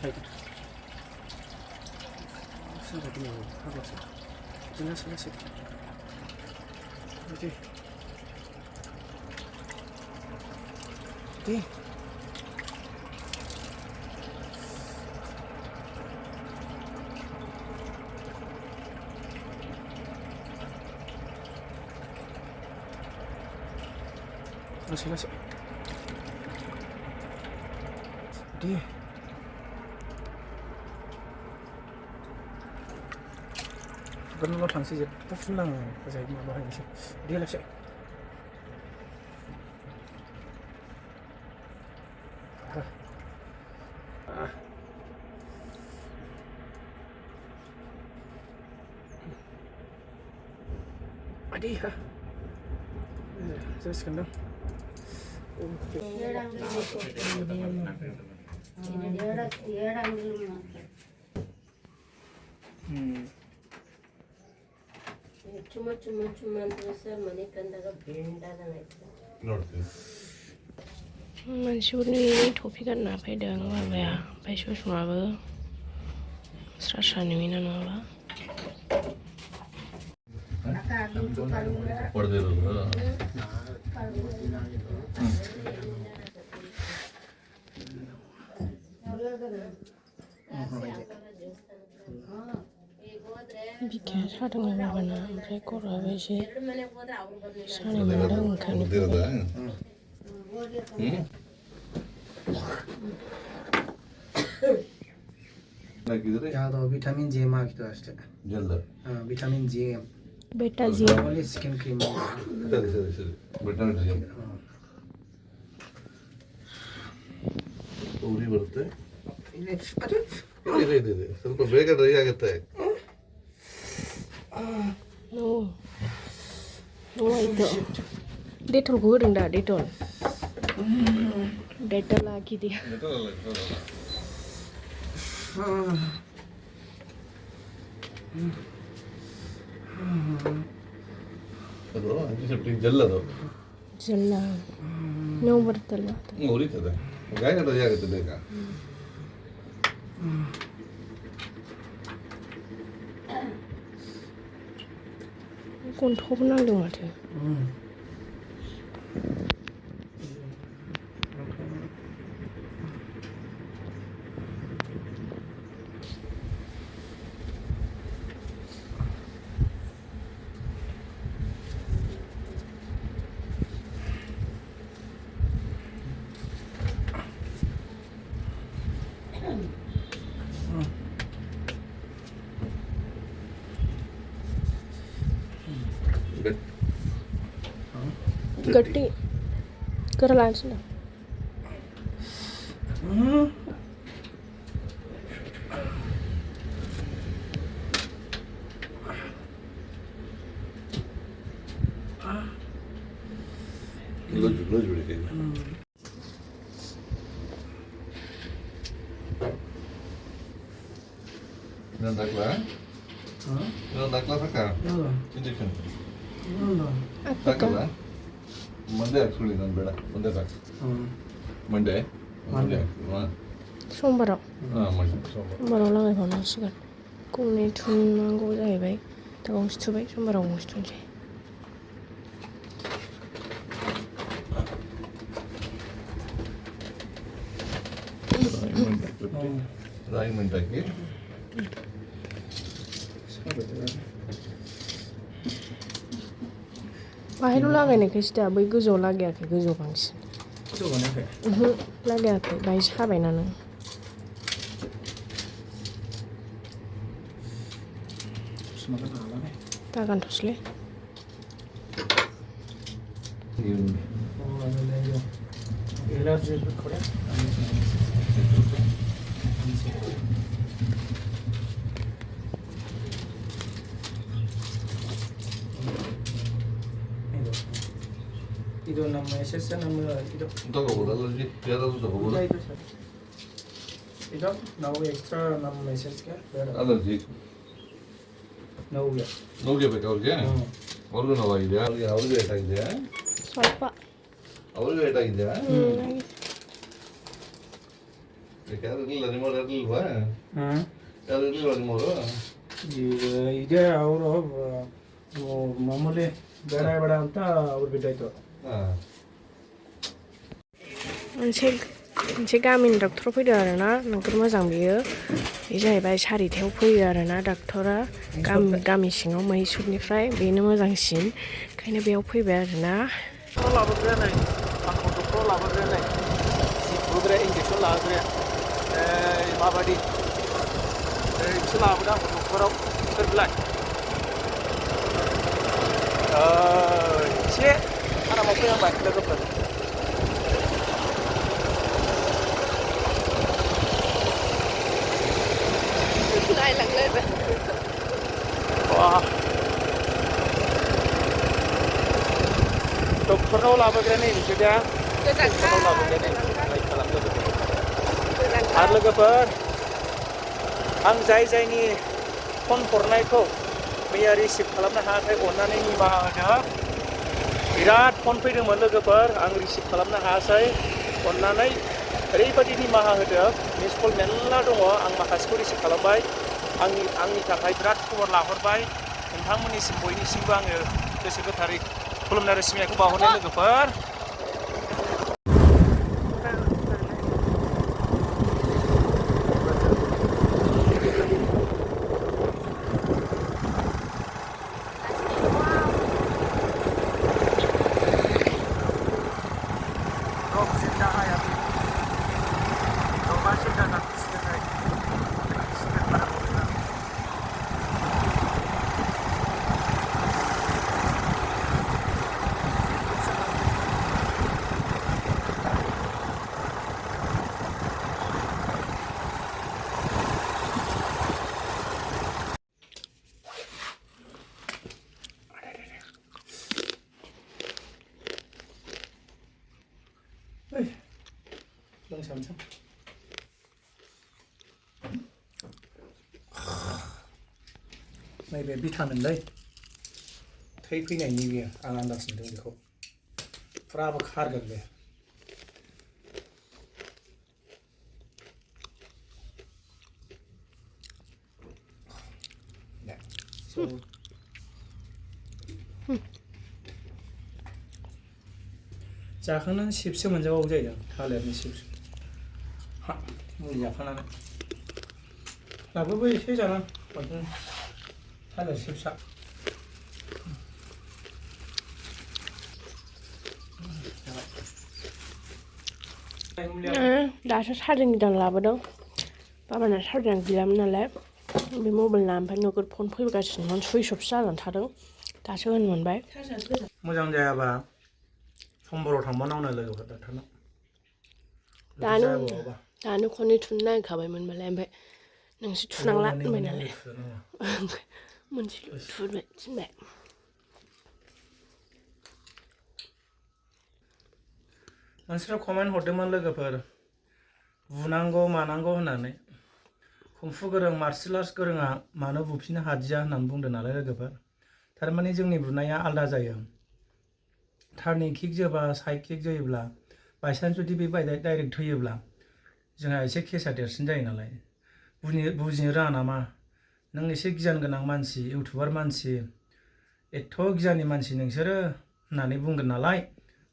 사이드. 사이드 그냥 하고 있어. 지나서. 어디? 어디? 가시. 어디? Kan lo thằng xây tất năng cái gì mà bảo hành chứ đi là sẽ đi hả rất cần đâu ಚುಮ್ಮ ಅಂತ sir ಮನೆ ಕಂದಾಗ ಬೇಂಡಾದಂಗಾಯ್ತು ನೋಡ್ತೀನಿ मानसिफोरनि topic गानना फैदों माबाया ओमफ्राय ससमाबो स्रा नुयोना नङाबा ಹೊಡೆದಿರೋದು बिखाया सादोंना माबाना ओमफ्राय खर'आबो एसे सानाय मोनदों ओंखायनो ಯಾವುದು ವಿಟಮಿನ್ ಜಿ ಎಮ್ ಆಗಿತ್ತು ಅಷ್ಟೇ ವಿಟಮಿನ್ ಜಿ ಎಮ್ बेटा जी ಓನ್ಲಿ ಸ್ಕಿನ್ ಕ್ರೀಮ್ ಸರಿ ವಿಟಮಿನ್ ಜಿ ಉರಿ ಬರುತ್ತೆ ಇದೆ ಸ್ವಲ್ಪ ಬೇಗ ಡ್ರೈ ಆಗುತ್ತೆ ನೋವಾಯ್ತು ಡೆಟೋಲ್ಗೆ ಹೋಗಿಂದ ಡೆಟೋಲ್ ಹಾಕಿದೀಯ ಅದು ಆಂಟಿಸೆಪ್ಟಿಕ್ ಜೆಲ್ ಅದು ಜೆಲ್ಲ ನೋವು ಬರುತ್ತಲ್ಲ ಉರಿತದೆ ಗಾಯ ಡ್ರೈ ಆಗುತ್ತೆ ಬೇಗ गन्थंआवबो नांदों माथो गट्टी कर लांच ना ಲೂಸ್ ಬಿಡಿ ಇನ್ನೊಂದು ಹಾಕ್ಲಾ ಸಾಕ ಇಂಜೆಕ್ಷನ್ ಸಾಕಲ್ಲ ಮಂಡೆ ಹಾಕ್ಸ್ಕೊಳ್ಳಿ ನಾನು ಬೇಡ ಮಂಡೆ ಸಾಕು ಮಂಡೆ समबाराव ಮಂಡೆ समबाराव लागायबावनांसिगोन गंनै थुनांगौ जाहैबाय दा गंसे थुबाय समबाराव गंसे थुनोसै ರಾಗಿ ಮಂಡೆ ಹಾಕಿ बाहेराव लागायनायखायसो दा बै गोजौआव लागायाखै गोजौआव बांसिन लागायाखै बाहाय साबायना नों दागानथ'सैलै ಇದು ನಮ್ಮ SS ನಮ್ಮ ಇದು ತಗೋಬೋದಲ್ಲ ಜಿ ಯಾರಾದರೂ ತಗೋಬೋದಾ ಇದು ನಾವು ಎಕ್ಸ್ಟ್ರಾ ನಮ್ಮ SS ಗೆ ಬೇಡ ಅಲರ್ಜಿ ನೋವಿಗೆ ಬೇಕಾ ಅವ್ರಿಗೆ ಅವ್ರಿಗೂ ನೋವಾಗಿದೆಯಾ ಅವ್ರಿಗೆ ಲೇಟ್ ಆಗಿದೆಯಾ ಸ್ವಲ್ಪ ಅವ್ರಿಗೆ ಲೇಟ್ ಆಗಿದೆಯಾ lari mau lari luar. Lari lari mau. Ide ಅವರು ಮಾಮೂಲಿ ಬೇಡ ಬೇಡ ಅಂತ ಅವ್ರು ಬಿದ್ದಾಯ್ತು. मोनसे गामिनि डक्टर फैदों आरोना नोगोद मोजां बेयो बे जाहैबाय सारिथायाव फैयो आरोना डक्टरा गामि सिङाव मैसुरनिफ्राय बेनो मोजांसिन ओंखायनो बेयाव फैबाय आरोना लाबोग्राया नै आंखौ डक्टराव लाबोग्राया नै बुग्राया इन्जेकसन लाग्राया माबायदि बिसोर लाबोदों आंखौ डक्टराव सोरबिलाय एसे आरामाव फैहांबाय लोगोफोर डक्टरनाव लाबोग्राया नै बिसोर दा डक्टरनाव लाबोग्राया नै लाइक खालाम लोगोफोर आरो लोगोफोर आं जायनि फन हरनायखौ मैया रिसिभ खालामनो हायाखै अननानै निमाहा होदो बिराद फन फैदोंमोन लोगोफोर आं रिसिभ खालामनो हायासै अननानै ओरैबायदि निमाहा होदो मिस कल मेरला दङ आं माखासेखौ रिसिभ खालामबाय आंनि थाखाय बिराद खबर लाहरबाय नोंथांमोननिसिम बयनिसिमबो आङो गोसो गोथारै खुलुमनाय सिबिनायखौ बावहरनाय लोगोफोर लोंसाबसै नैबे भिटामिनलै थै फैनायनि बेयो आं आन्दाज मोनदों बेखौ फुराबो खारगोन बे जाखांनानै चिप्ससो मोनजाबावो जाहैदों थालिरनि चिप्स मुलि जाखांनानै लाबोबो एसे जाना थालिर चिप्सआ दासो चार्जिं गोदान लाबोदों बाबाना चार्जिं गैयामोन नालाय बे मबाइलना ओमफ्राय नोगोद फन फैगासिनोमोन सुइच अफसो जानानै थादों दासो होन मोनबाय मोजां जायाबा समबाराव थांबा नावनो लोगोफोर डक्टरनाव दानो खननै थुनो नागिरखाबायमोनबालाय ओमफ्राय नोंसो थुनांला होनबाय नालाय मोनसेल' थुबाय थिनबाय मानसिफ्रा कमेन्ट हरदोंमोन लोगोफोर बुनांगौ मानांगौ होननानै कुंफु गोरों मार्शेल आर्ट्स गोरोङा मानो बुफिननो हादिया होननानै बुंदों नालाय लोगोफोर थारमाने जोंनि बुनाया आलादा जायो टार्निं किक जोबा साइड किक जोयोब्ला बायसान्स जुदि बे डाइरेक्ट थैयोब्ला जोंहा एसे केसा देरसिन जायो नालाय बुजिनो रोङा नामा नों एसे गियान गोनां मानसि इउटुबार मानसि एथ' गियाननि मानसि नोंसोरो होननानै बुंगोन नालाय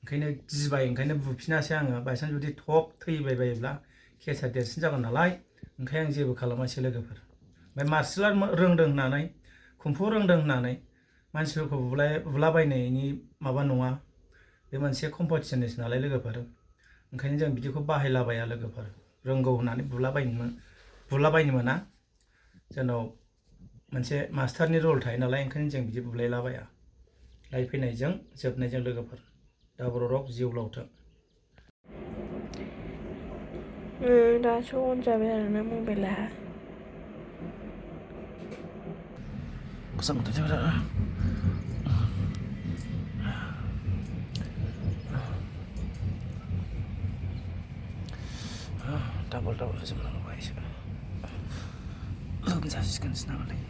ओंखायनो गिबाय ओंखायनो बुफिनासै आङो बायसान्स जुदि थब थैबाय बायोब्ला केसा देरसिन जागोन नालाय ओंखायनो आं जेबो खालामासै लोगोफोर ओमफ्राय मार्शेल आर्ट रोंदों होननानै कुंफु रोंदों होननानै मानसिफोरखौ बुलाबायनायनि माबा नङा बे मोनसे कम्पिटिसनसो नालाय लोगोफोर ओंखायनो जों बिदिखौ बाहायलाबाया लोगोफोर रोंगौ होननानै बुलाबायनो मोना जोंनाव मोनसे मास्टारनि रल थायो नालाय ओंखायनो जों बिदि बुलायलाबाया लाइफ फैनायजों जोबनायजों लोगोफोर दाबर रक जिउ लावथों दासो अन जाबाय आरोना मबाइला डाबल जोबनांगौ एसे लोमजासिगोनसो नामालाय